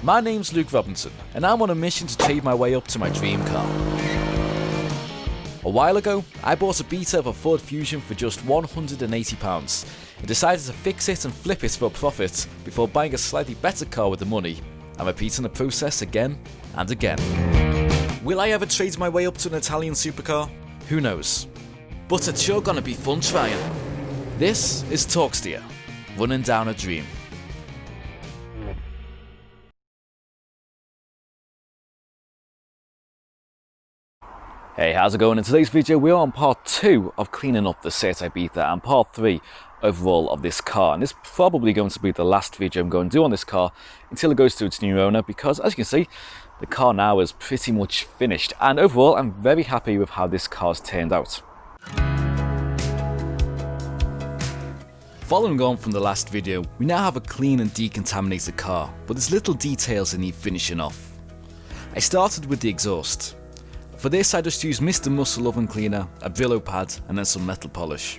My name's Luke Robinson, and I'm on a mission to trade my way up to my dream car. A while ago, I bought a beta of a Ford Fusion for just £180 and decided to fix it and flip it for a profit before buying a slightly better car with the money and repeating the process again and again. Will I ever trade my way up to an Italian supercar? Who knows? But it's sure gonna be fun trying. This is Talksteer, running down a dream. Hey, how's it going? In today's video we are on part 2 of cleaning up the Seat Ibiza and part 3 overall of this car, and this is probably going to be the last video I'm going to do on this car until it goes to its new owner, because as you can see the car now is pretty much finished, and overall I'm very happy with how this car's turned out. Following on from the last video, we now have a clean and decontaminated car, but there's little details that need finishing off. I started with the exhaust. For this I just used Mr. Muscle Oven Cleaner, a Brillo pad and then some metal polish.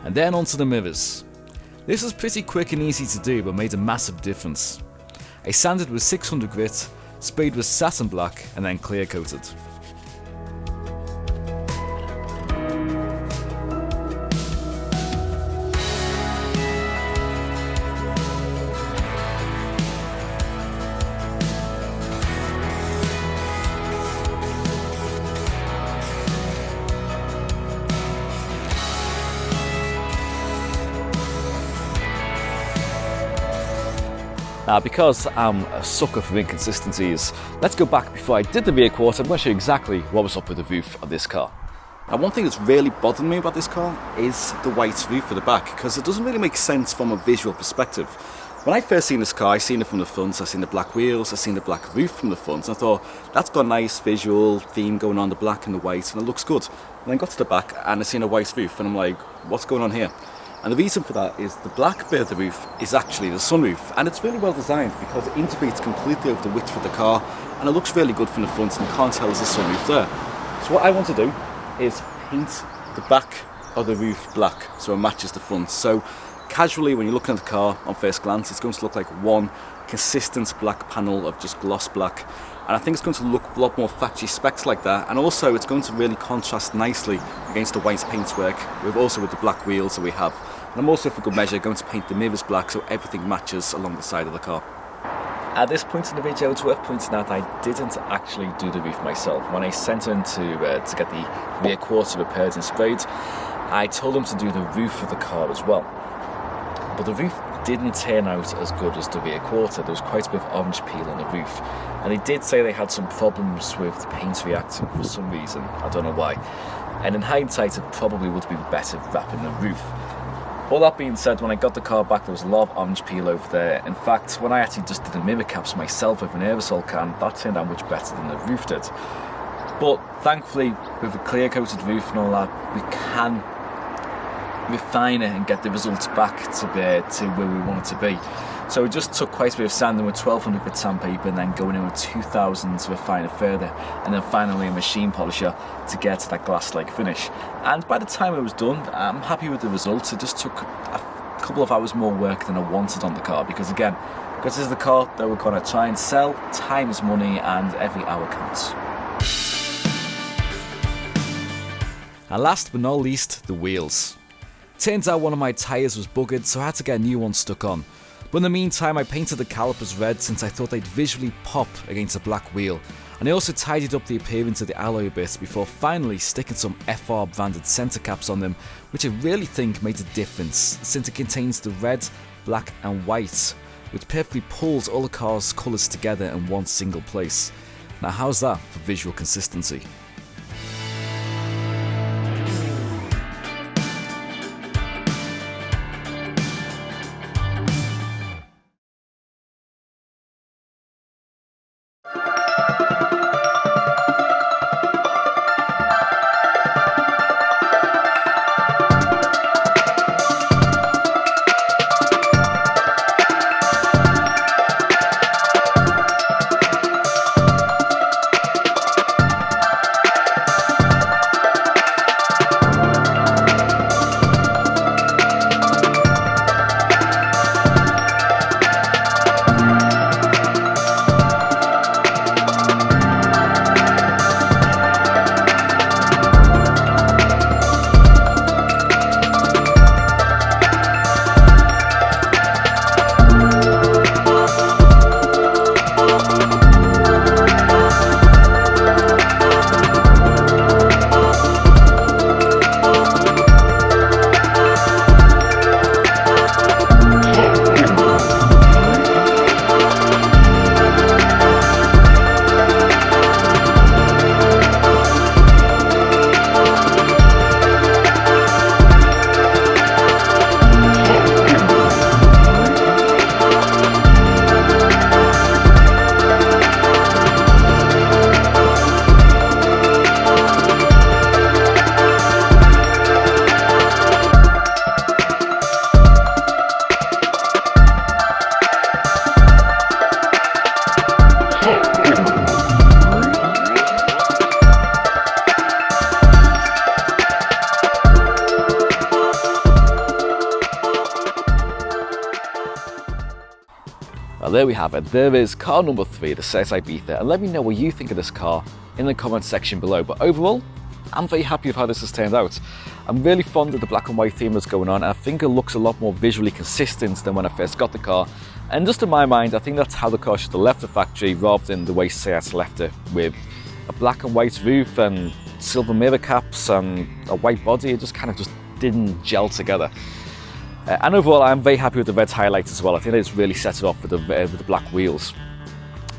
And then onto the mirrors. This was pretty quick and easy to do, but made a massive difference. I sanded with 600 grit, sprayed with satin black and then clear coated. Now, because I'm a sucker for inconsistencies, let's go back before I did the rear quarter. I'm going to show you exactly what was up with the roof of this car. Now, one thing that's really bothered me about this car is the white roof at the back, because it doesn't really make sense from a visual perspective. When I first seen this car, I seen it from the front, I seen the black wheels, I seen the black roof from the front, and I thought, that's got a nice visual theme going on, the black and the white, and it looks good. And then got to the back and I seen a white roof, and I'm like, what's going on here? And the reason for that is the black bit of the roof is actually the sunroof, and it's really well designed because it integrates completely over the width of the car and it looks really good from the front, and you can't tell there's a sunroof there. So what I want to do is paint the back of the roof black so it matches the front. So casually, when you're looking at the car on first glance, it's going to look like one consistent black panel of just gloss black, and I think it's going to look a lot more factory specs like that, and also it's going to really contrast nicely against the white paintwork with the black wheels that we have. And I'm also, for good measure, going to paint the mirrors black so everything matches along the side of the car. At this point in the video, it's worth pointing out I didn't actually do the roof myself. When I sent him to get the rear quarter repaired and sprayed, I told him to do the roof of the car as well. But the roof didn't turn out as good as the rear quarter. There was quite a bit of orange peel on the roof, and they did say they had some problems with the paint reacting for some reason. I don't know why. And in hindsight, it probably would have been better wrapping the roof. All that being said, when I got the car back, there was a lot of orange peel over there. In fact, when I actually just did the mirror caps myself with an aerosol can, that turned out much better than the roof did. But thankfully, with a clear coated roof and all that, we can refine it and get the results back to where we want it to be. So we just took quite a bit of sanding with 1200 grit sandpaper and then going in with 2000 to refine it further, and then finally a machine polisher to get to that glass-like finish. And by the time it was done, I'm happy with the results. It just took a couple of hours more work than I wanted on the car, because again, this is the car that we're going to try and sell. Time is money and every hour counts. And last but not least, the wheels. Turns out one of my tyres was buggered, so I had to get a new one stuck on. But in the meantime, I painted the calipers red since I thought they'd visually pop against a black wheel, and I also tidied up the appearance of the alloy bits before finally sticking some FR branded centre caps on them, which I really think made a difference since it contains the red, black and white, which perfectly pulls all the car's colours together in one single place. Now how's that for visual consistency? Now there we have it, there is car number 3, the Seat Ibiza, and let me know what you think of this car in the comment section below. But overall, I'm very happy with how this has turned out. I'm really fond of the black and white theme that's going on. I think it looks a lot more visually consistent than when I first got the car. And just in my mind, I think that's how the car should have left the factory rather than the way Seat left it, with a black and white roof and silver mirror caps and a white body. It just kind of just didn't gel together. And overall, I'm very happy with the red highlights as well. I think it's really set it off with the black wheels.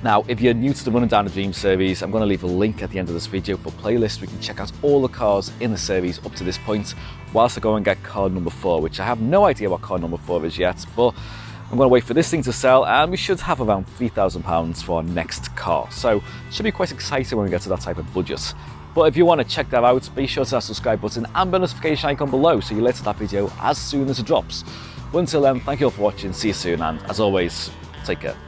Now, if you're new to the Running Down the Dream series, I'm going to leave a link at the end of this video for a playlist. We can check out all the cars in the series up to this point, whilst I go and get car number 4, which I have no idea what car number 4 is yet, but I'm going to wait for this thing to sell, and we should have around £3,000 for our next car. So it should be quite exciting when we get to that type of budget. But if you want to check that out, be sure to hit that subscribe button and the notification icon below so you're alerted to that video as soon as it drops. But until then, thank you all for watching, see you soon, and as always, take care.